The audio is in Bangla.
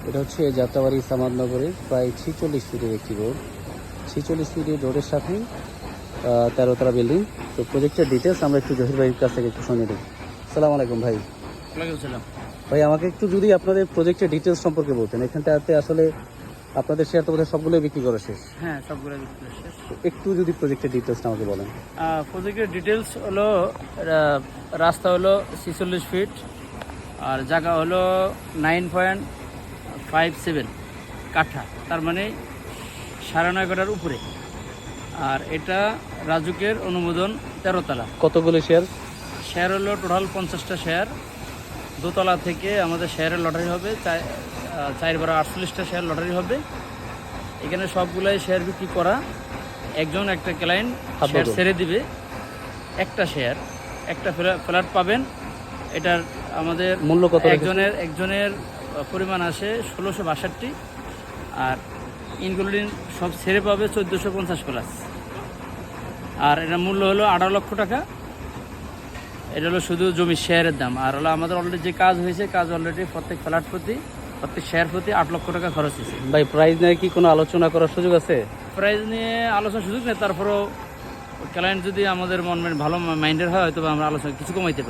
এটা হচ্ছে যাত্রাবাড়ি সামাদনগরের প্রায় 46 ফিটের একটি রোড। 46 ফিটের রোডের সাথেই 13তলা বিল্ডিং। তো প্রজেক্টের ডিটেলস আমরা একটু জহির ভাইয়ের কাছ থেকে একটু শুনে নেব। আসসালামু আলাইকুম ভাই। ওয়ালাইকুম আসসালাম। ভাই আমাকে একটু যদি আপনাদের প্রজেক্টের ডিটেলস সম্পর্কে বলতেন। এখানটাতে আসলে আপনাদের শেয়ার তো বোধহয় সবগুলোই বিক্রি করা শেষ। হ্যাঁ, সবগুলো বিক্রি শেষ। তো একটু যদি প্রজেক্টের ডিটেলসটা আমাকে বলেন। প্রজেক্টের ডিটেলস হলো রাস্তা হলো 46 ফিট আর জায়গা হলো 9.57 কাঠা, তার মানে 9.5 কাঠার উপরে। আর এটা রাজুকের অনুমোদন 13তলা। কতগুলো শেয়ার? শেয়ার হলো টোটাল 50টা শেয়ার। দোতলা থেকে আমাদের শেয়ারের লটারি হবে, 4/48টা শেয়ার লটারি হবে। এখানে সবগুলাই শেয়ার বিক্রি করা। একজন একটা ক্লায়েন্ট শেয়ার ছেড়ে দিবে, একটা শেয়ার একটা ফ্ল্যাট পাবেন। এটার আমাদের মূল্য কত? একজনের পরিমাণ আসে 1662, আর ইনক্লুডিং সব ছেড়ে পাবে 1450 প্লাস। আর এটার মূল্য হলো 18 লক্ষ টাকা। এটা হলো শুধু জমির শেয়ারের দাম। আর হলো আমাদের অলরেডি যে কাজ হয়েছে, কাজ অলরেডি প্রত্যেক ফ্ল্যাট প্রতি, প্রত্যেক শেয়ার প্রতি 8 লক্ষ টাকা খরচ হয়েছে। ভাই প্রাইস নিয়ে কি কোনো আলোচনা করার সুযোগ আছে? প্রাইস নিয়ে আলোচনার সুযোগ নেই, তারপরেও ক্লায়েন্ট যদি আমাদের ভালো মাইন্ডের হয়, তবে আমরা আলোচনা কিছু কমাইতে পারি।